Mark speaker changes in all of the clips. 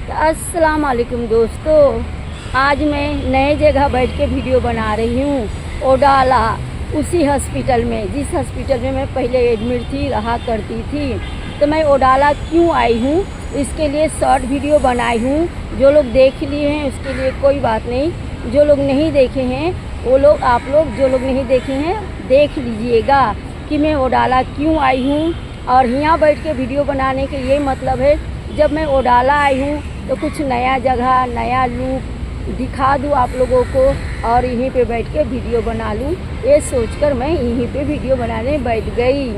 Speaker 1: अस्सलाम वालेकुम दोस्तों, आज मैं नए जगह बैठ के वीडियो बना रही हूँ। ओडाला, उसी हॉस्पिटल में जिस हॉस्पिटल में मैं पहले एडमिट थी, रहा करती थी। तो मैं ओडाला क्यों आई हूँ, इसके लिए शॉर्ट वीडियो बनाई हूँ। जो लोग देख लिए हैं उसके लिए कोई बात नहीं, जो लोग नहीं देखे हैं वो लोग, आप लोग जो लोग नहीं देखे हैं देख लीजिएगा कि मैं ओडाला क्यों आई हूँ। और यहाँ बैठ के वीडियो बनाने के ये मतलब है, जब मैं ओडाला आई हूँ तो कुछ नया जगह, नया लुक दिखा दूँ आप लोगों को और यहीं पे बैठ के वीडियो बना लूँ, ये सोचकर मैं यहीं पे वीडियो बनाने बैठ गई।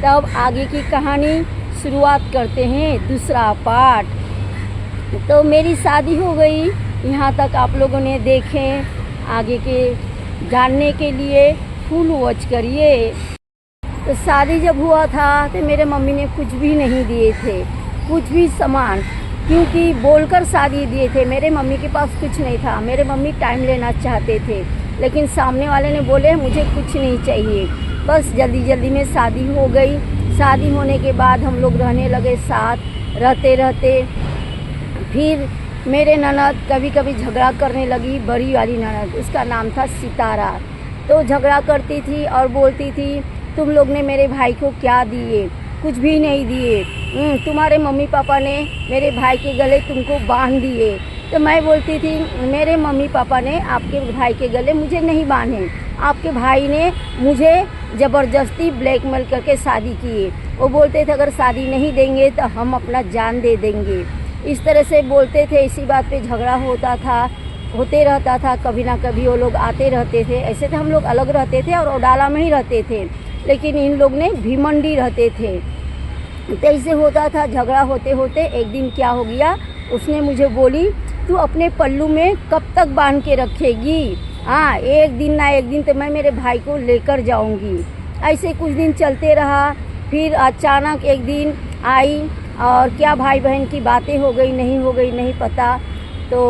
Speaker 1: तब आगे की कहानी शुरुआत करते हैं, दूसरा पार्ट। तो मेरी शादी हो गई, यहाँ तक आप लोगों ने देखें। आगे के जानने के लिए फुल वॉच करिए। तो शादी जब हुआ था तो मेरे मम्मी ने कुछ भी नहीं दिए थे, कुछ भी सामान, क्योंकि बोलकर शादी दिए थे। मेरे मम्मी के पास कुछ नहीं था। मेरे मम्मी टाइम लेना चाहते थे, लेकिन सामने वाले ने बोले मुझे कुछ नहीं चाहिए। बस जल्दी जल्दी में शादी हो गई। शादी होने के बाद हम लोग रहने लगे साथ। रहते रहते फिर मेरे ननद कभी कभी झगड़ा करने लगी। बड़ी वाली ननद, उसका नाम था सितारा। तो झगड़ा करती थी और बोलती थी तुम लोग ने मेरे भाई को क्या दिए, कुछ भी नहीं दिए। तुम्हारे मम्मी पापा ने मेरे भाई के गले तुमको बांध दिए। तो मैं बोलती थी मेरे मम्मी पापा ने आपके भाई के गले मुझे नहीं बांधे, आपके भाई ने मुझे ज़बरदस्ती ब्लैकमेल करके शादी की। वो बोलते थे अगर शादी नहीं देंगे तो हम अपना जान दे देंगे। इस तरह से बोलते थे। इसी बात पे झगड़ा होते रहता था। कभी ना कभी वो लोग आते रहते थे। ऐसे तो हम लोग अलग रहते थे और ओडाला में ही रहते थे, लेकिन इन लोग ने भीमंडी रहते थे। तो ऐसे होता था। झगड़ा होते होते एक दिन क्या हो गया, उसने मुझे बोली तू अपने पल्लू में कब तक बांध के रखेगी? हाँ, एक दिन ना एक दिन तो मैं मेरे भाई को लेकर जाऊंगी। ऐसे कुछ दिन चलते रहा। फिर अचानक एक दिन आई और क्या भाई बहन की बातें हो गई नहीं पता। तो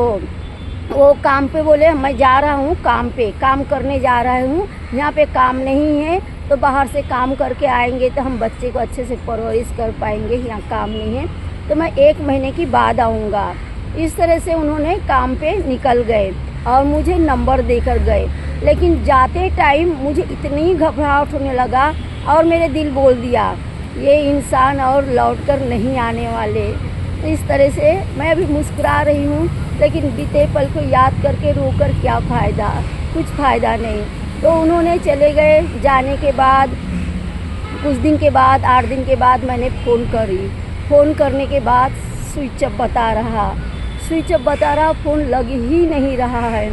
Speaker 1: वो काम पे बोले मैं जा रहा हूँ काम पे, काम करने जा रहा हूँ, यहाँ पे काम नहीं है तो बाहर से काम करके आएंगे तो हम बच्चे को अच्छे से परवरिश कर पाएंगे। यहाँ काम नहीं है तो मैं 1 महीने की बाद आऊँगा। इस तरह से उन्होंने काम पे निकल गए और मुझे नंबर देकर गए। लेकिन जाते टाइम मुझे इतनी घबराहट होने लगा और मेरे दिल बोल दिया ये इंसान और लौट कर नहीं आने वाले। तो इस तरह से मैं अभी मुस्कुरा रही हूँ, लेकिन बीते पल को याद करके रोकर क्या फ़ायदा, कुछ फ़ायदा नहीं। तो उन्होंने चले गए। जाने के बाद कुछ दिन के बाद, 8 दिन के बाद मैंने फ़ोन करी। फ़ोन करने के बाद स्विच ऑफ बता रहा, फ़ोन लग ही नहीं रहा है।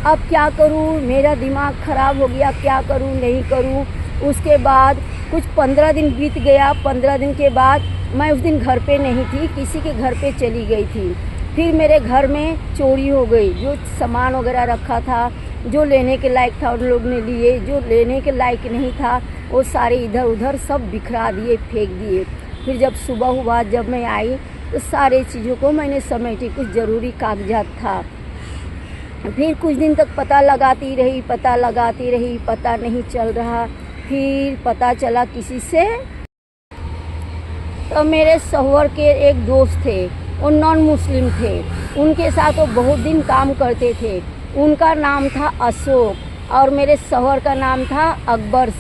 Speaker 1: अब क्या करूँ, मेरा दिमाग ख़राब हो गया, क्या करूँ नहीं करूँ। उसके बाद कुछ 15 दिन बीत गया। 15 दिन के बाद मैं उस दिन घर पे नहीं थी, किसी के घर पे चली गई थी। फिर मेरे घर में चोरी हो गई। जो सामान वगैरह रखा था, जो लेने के लायक था उन लोग ने लिए, जो लेने के लायक नहीं था वो सारे इधर उधर सब बिखरा दिए, फेंक दिए। फिर जब सुबह हुआ, जब मैं आई तो सारे चीज़ों को मैंने समेटी, कुछ ज़रूरी कागजात था। फिर कुछ दिन तक पता लगाती रही, पता नहीं चल रहा। फिर पता चला किसी से। तो मेरे शौहर के एक दोस्त थे, वो नॉन मुस्लिम थे। उनके साथ वो बहुत दिन काम करते थे। उनका नाम था अशोक और मेरे शौहर का नाम था अकबर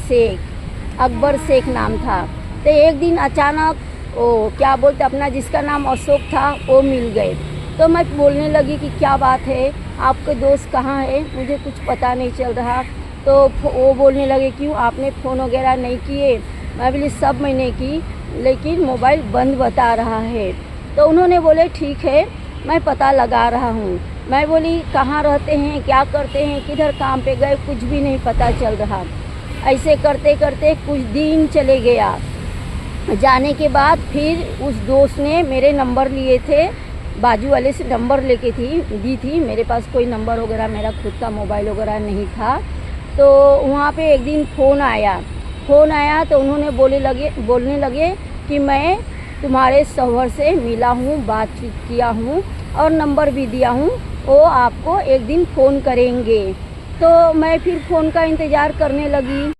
Speaker 1: शेख नाम था। तो एक दिन अचानक वो क्या बोलते अपना जिसका नाम अशोक था वो मिल गए। तो मैं बोलने लगी कि क्या बात है, आपके दोस्त कहाँ है, मुझे कुछ पता नहीं चल रहा। तो वो बोलने लगे क्यों आपने फ़ोन वगैरह नहीं किए? मैं बोली सब मैंने की, लेकिन मोबाइल बंद बता रहा है। तो उन्होंने बोले ठीक है मैं पता लगा रहा हूँ। मैं बोली कहाँ रहते हैं, क्या करते हैं, किधर काम पे गए, कुछ भी नहीं पता चल रहा। ऐसे करते करते कुछ दिन चले गया। जाने के बाद फिर उस दोस्त ने मेरे नंबर लिए थे, बाजू वाले से नंबर लेके दी थी। मेरे पास कोई नंबर वगैरह, मेरा खुद का मोबाइल वगैरह नहीं था। तो वहाँ पे एक दिन फ़ोन आया तो उन्होंने बोलने लगे कि मैं तुम्हारे शौहर से मिला हूँ, बातचीत किया हूँ और नंबर भी दिया हूँ, वो आपको एक दिन फ़ोन करेंगे। तो मैं फिर फ़ोन का इंतज़ार करने लगी।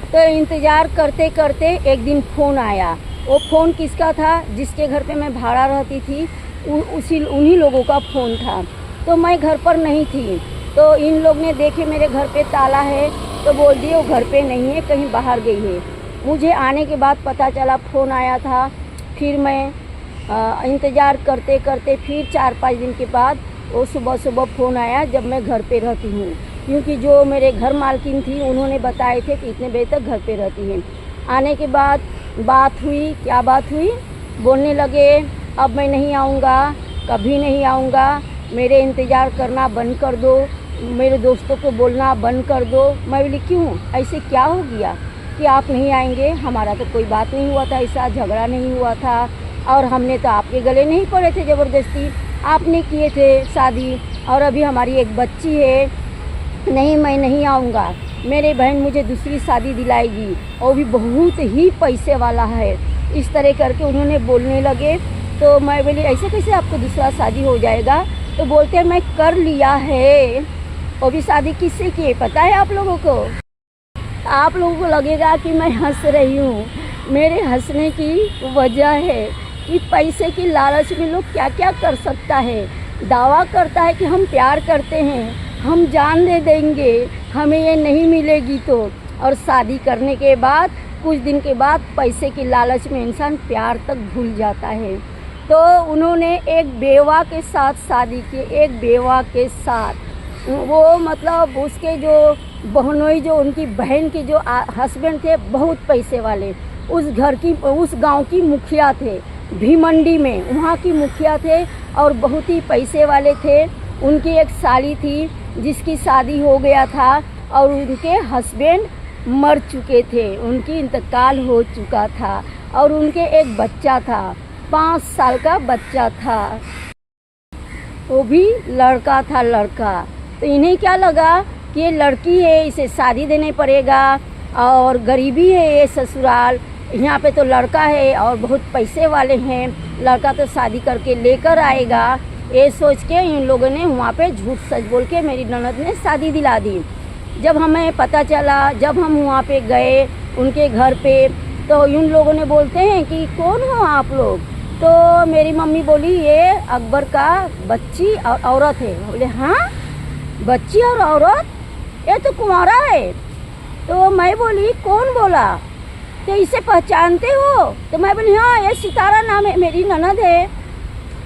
Speaker 1: तो इंतज़ार करते करते एक दिन फ़ोन आया। वो फ़ोन किसका था? जिसके घर पे मैं भाड़ा रहती थी उसी उन्हीं लोगों का फ़ोन था। तो मैं घर पर नहीं थी, तो इन लोग ने देखे मेरे घर पे ताला है तो बोल दिए वो घर पे नहीं है, कहीं बाहर गई है। मुझे आने के बाद पता चला, फ़ोन आया था। फिर मैं इंतज़ार करते करते फिर 4-5 दिन के बाद वो सुबह सुबह फ़ोन आया, जब मैं घर पे रहती हूँ, क्योंकि जो मेरे घर मालकिन थी उन्होंने बताए थे कि इतने बजे तक घर पे रहती हैं। आने के बाद बात हुई, क्या बात हुई, बोलने लगे अब मैं नहीं आऊँगा, कभी नहीं आऊँगा, मेरे इंतज़ार करना बंद कर दो, मेरे दोस्तों को बोलना बंद कर दो। मैं बोली क्यों, ऐसे क्या हो गया कि आप नहीं आएंगे? हमारा तो कोई बात नहीं हुआ था, ऐसा झगड़ा नहीं हुआ था, और हमने तो आपके गले नहीं पड़े थे ज़बरदस्ती, आपने किए थे शादी, और अभी हमारी एक बच्ची है। नहीं, मैं नहीं आऊँगा, मेरे बहन मुझे दूसरी शादी दिलाएगी, और भी बहुत ही पैसे वाला है। इस तरह करके उन्होंने बोलने लगे। तो मैं बोली ऐसे कैसे आपको दूसरा शादी हो जाएगा? तो बोलते हैं मैं कर लिया है। वो भी शादी किससे की पता है आप लोगों को? आप लोगों को लगेगा कि मैं हंस रही हूँ, मेरे हंसने की वजह है कि पैसे की लालच में लोग क्या क्या कर सकता है। दावा करता है कि हम प्यार करते हैं, हम जान दे देंगे, हमें ये नहीं मिलेगी तो, और शादी करने के बाद कुछ दिन के बाद पैसे की लालच में इंसान प्यार तक भूल जाता है। तो उन्होंने एक बेवा के साथ शादी की, एक बेवा के साथ। वो मतलब उसके जो बहनोई, जो उनकी बहन के जो हस्बैंड थे बहुत पैसे वाले, उस घर की, उस गांव की मुखिया थे, भीमंडी में वहाँ की मुखिया थे, और बहुत ही पैसे वाले थे। उनकी एक साली थी जिसकी शादी हो गया था, और उनके हस्बैंड मर चुके थे, उनकी इंतकाल हो चुका था, और उनके एक बच्चा था, 5 साल का बच्चा था, वो भी लड़का था, लड़का। तो इन्हें क्या लगा कि ये लड़की है, इसे शादी देने पड़ेगा, और गरीबी है ये ससुराल, यहाँ पे तो लड़का है और बहुत पैसे वाले हैं, लड़का तो शादी करके लेकर आएगा। ये सोच के इन लोगों ने वहाँ पे झूठ सच बोल के मेरी ननद ने शादी दिला दी। जब हमें पता चला, जब हम वहाँ पे गए उनके घर पे, तो इन लोगों ने बोलते हैं कि कौन हो आप लोग? तो मेरी मम्मी बोली ये अकबर का बच्ची और औरत है। बोले हाँ, बच्ची और औरत, ये तो कुंवारा है। तो मैं बोली कौन बोला? तो इसे पहचानते हो? तो मैं बोली हाँ, ये सितारा नाम है, मेरी ननद है।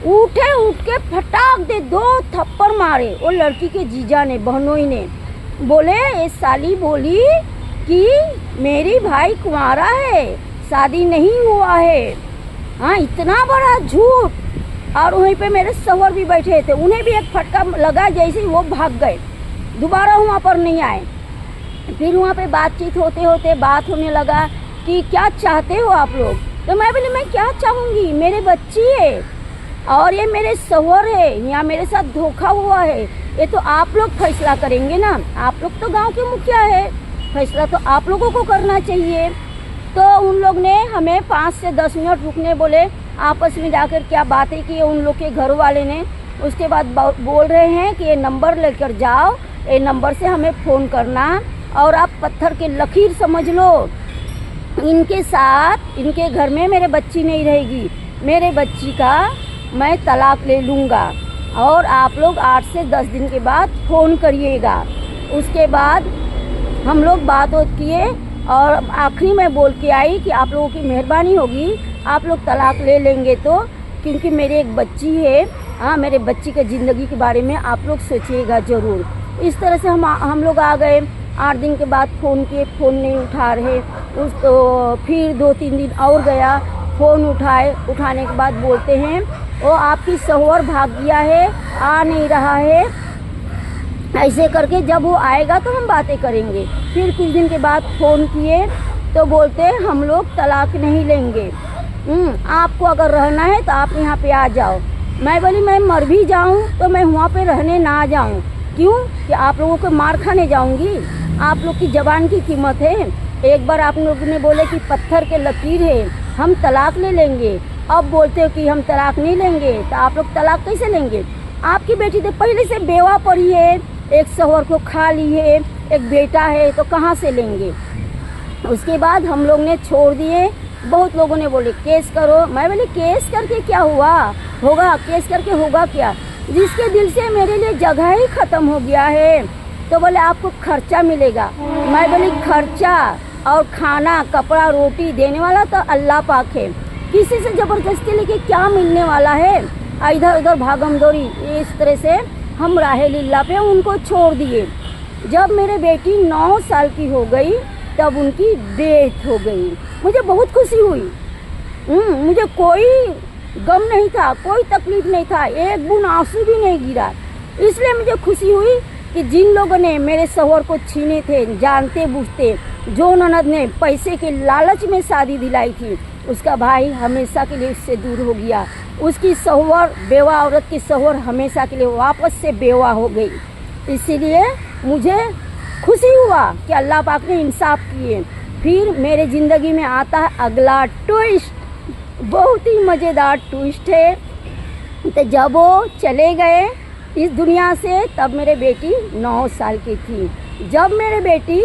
Speaker 1: उठ के फटाक दे 2 थप्पड़ मारे वो लड़की के जीजा ने, बहनोई ने। बोले ये साली बोली कि मेरी भाई कुंवारा है, शादी नहीं हुआ है। हाँ, इतना बड़ा झूठ। और वहीं पे मेरे सवर भी बैठे थे, उन्हें भी एक फटका लगा, जैसे वो भाग गए, दोबारा वहाँ पर नहीं आए। फिर वहाँ पे बातचीत होते होते बात होने लगा कि क्या चाहते हो आप लोग? तो मैं बोली मैं क्या चाहूँगी, मेरे बच्ची है और ये मेरे सवर है, यहाँ मेरे साथ धोखा हुआ है, ये तो आप लोग फैसला करेंगे ना, आप लोग तो गांव के मुखिया है, फैसला तो आप लोगों को करना चाहिए। तो उन लोग ने हमें 5 से 10 मिनट रुकने बोले, आपस में जाकर क्या बातें की उन लोग के घर वाले ने। उसके बाद बोल रहे हैं कि ये नंबर लेकर जाओ, ये नंबर से हमें फ़ोन करना, और आप पत्थर के लकीर समझ लो, इनके साथ इनके घर में मेरे बच्ची नहीं रहेगी, मेरे बच्ची का मैं तलाक ले लूँगा, और आप लोग 8 से 10 दिन के बाद फ़ोन करिएगा। उसके बाद हम लोग बात किए, और आखिरी में बोल के आई कि आप लोगों की मेहरबानी होगी, आप लोग तलाक ले लेंगे तो, क्योंकि मेरी एक बच्ची है, हाँ, मेरे बच्ची के ज़िंदगी के बारे में आप लोग सोचिएगा ज़रूर। इस तरह से हम लोग आ गए। 8 दिन के बाद फ़ोन किए, फ़ोन नहीं उठा रहे। तो फिर 2-3 दिन और गया, फ़ोन उठाने के बाद बोलते हैं वो आपकी सहुर भाग गया है, आ नहीं रहा है। ऐसे करके जब वो आएगा तो हम बातें करेंगे। फिर कुछ दिन के बाद फ़ोन किए तो बोलते हैं हम लोग तलाक नहीं लेंगे, आपको अगर रहना है तो आप यहाँ पे आ जाओ। मैं बोली मैं मर भी जाऊँ तो मैं वहाँ पे रहने ना जाऊँ। क्यों? कि आप लोगों को मार खाने जाऊँगी? आप लोग की ज़बान की कीमत है। एक बार आप लोगों ने बोले कि पत्थर के लकीर है, हम तलाक ले लेंगे, अब बोलते हो कि हम तलाक नहीं लेंगे, तो आप लोग तलाक कैसे लेंगे? आपकी बेटी तो पहले से बेवा पड़ी है, एक शौहर को खा ली है, एक बेटा है, तो कहाँ से लेंगे? उसके बाद हम लोग ने छोड़ दिए। बहुत लोगों ने बोले केस करो। मैं बोली केस करके क्या हुआ होगा, केस करके होगा क्या, जिसके दिल से मेरे लिए जगह ही ख़त्म हो गया है। तो बोले आपको खर्चा मिलेगा। मैं बोली खर्चा और खाना कपड़ा रोटी देने वाला तो अल्लाह पाक है, किसी से ज़बरदस्ती लेके क्या मिलने वाला है। इधर उधर भागम दौड़ी, इस तरह से हम राहे लीला पे उनको छोड़ दिए। जब मेरे बेटी 9 साल की हो गई तब उनकी डेथ हो गई। मुझे बहुत खुशी हुई, मुझे कोई गम नहीं था, कोई तकलीफ नहीं था, एक बूंद आंसू भी नहीं गिरा। इसलिए मुझे खुशी हुई कि जिन लोगों ने मेरे शौहर को छीने थे जानते बूझते, जो ननद ने पैसे के लालच में शादी दिलाई थी, उसका भाई हमेशा के लिए उससे दूर हो गया। उसकी शौहर, बेवा औरत की शौहर हमेशा के लिए वापस से बेवा हो गई। इसीलिए मुझे खुशी हुआ कि अल्लाह पाक ने इंसाफ किए। फिर मेरे ज़िंदगी में आता है अगला ट्विस्ट, बहुत ही मज़ेदार ट्विस्ट है। तो जब वो चले गए इस दुनिया से तब मेरे बेटी 9 साल की थी। जब मेरे बेटी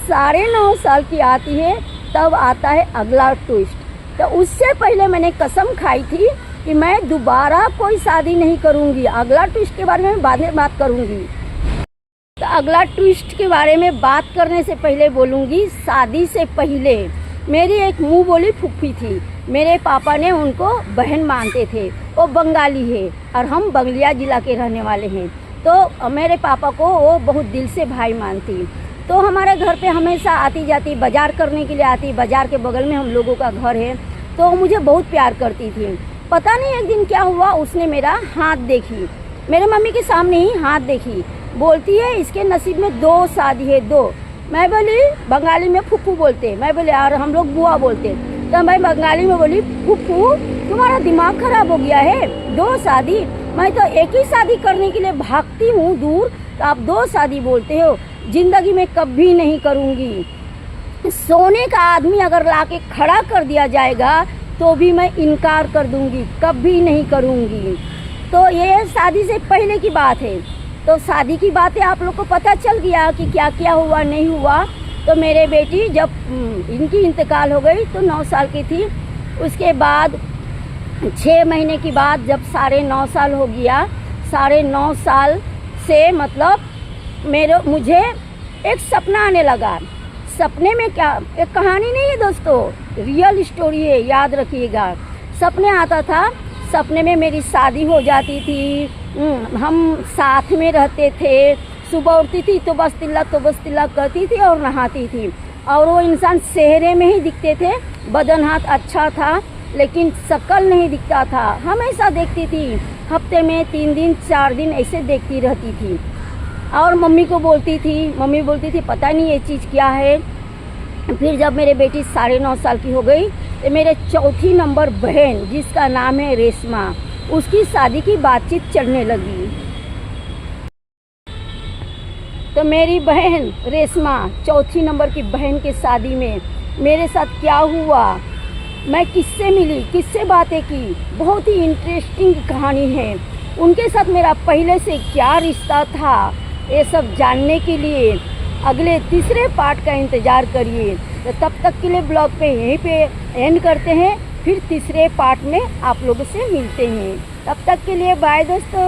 Speaker 1: 9.5 साल की आती है तब आता है अगला ट्विस्ट। तो उससे पहले मैंने कसम खाई थी कि मैं दोबारा कोई शादी नहीं करूँगी। अगला ट्विस्ट के बारे में बाद में बात करूँगी। तो अगला ट्विस्ट के बारे में बात करने से पहले बोलूँगी, शादी से पहले मेरी एक मुँह बोली फूफी थी। मेरे पापा ने उनको बहन मानते थे। वो बंगाली है और हम बंगलिया ज़िला के रहने वाले हैं। तो मेरे पापा को वो बहुत दिल से भाई मानती। तो हमारे घर पे हमेशा आती जाती, बाज़ार करने के लिए आती। बाज़ार के बगल में हम लोगों का घर है, तो मुझे बहुत प्यार करती थी। पता नहीं एक दिन क्या हुआ, उसने मेरा हाथ देखी, मेरे मम्मी के सामने ही हाथ देखी। बोलती है इसके नसीब में 2 शादी है, 2। मैं बोली, बंगाली में फुफ्फू बोलते, मैं बोले यार हम लोग बुआ बोलते। तो मैं बंगाली में बोली फुफ्फू तुम्हारा दिमाग खराब हो गया है, 2 शादी? मैं तो एक ही शादी करने के लिए भागती हूँ दूर, तो आप 2 शादी बोलते हो। ज़िंदगी में कभी नहीं करूँगी। सोने का आदमी अगर लाके खड़ा कर दिया जाएगा तो भी मैं इनकार कर दूँगी, कभी नहीं करूँगी। तो ये शादी से पहले की बात है। तो शादी की बातें आप लोग को पता चल गया कि क्या क्या हुआ नहीं हुआ। तो मेरे बेटी जब इनकी इंतकाल हो गई तो 9 साल की थी। उसके बाद 6 महीने की बाद जब 9.5 साल हो गया, 9.5 साल से मतलब मुझे एक सपना आने लगा। सपने में क्या, एक कहानी नहीं है दोस्तों, रियल स्टोरी है, याद रखिएगा। सपने आता था, सपने में मेरी शादी हो जाती थी, हम साथ में रहते थे। सुबह उठती थी तो बस तिल्लक करती थी और नहाती थी। और वो इंसान चेहरे में ही दिखते थे, बदन हाथ अच्छा था लेकिन शक्ल नहीं दिखता था। हमेशा देखती थी, हफ्ते में 3 दिन 4 दिन ऐसे देखती रहती थी। और मम्मी को बोलती थी, मम्मी बोलती थी पता नहीं ये चीज़ क्या है। फिर जब मेरे बेटी 9.5 साल की हो गई तो मेरे चौथी नंबर बहन जिसका नाम है रेशमा, उसकी शादी की बातचीत चलने लगी। तो मेरी बहन रेशमा, चौथी नंबर की बहन की शादी में मेरे साथ क्या हुआ, मैं किससे मिली, किससे बातें की, बहुत ही इंटरेस्टिंग कहानी है। उनके साथ मेरा पहले से क्या रिश्ता था, ये सब जानने के लिए अगले तीसरे पार्ट का इंतज़ार करिए। तो तब तक के लिए ब्लॉग पे यहीं पे एंड करते हैं, फिर तीसरे पार्ट में आप लोगों से मिलते हैं। तब तक के लिए बाय दोस्तों।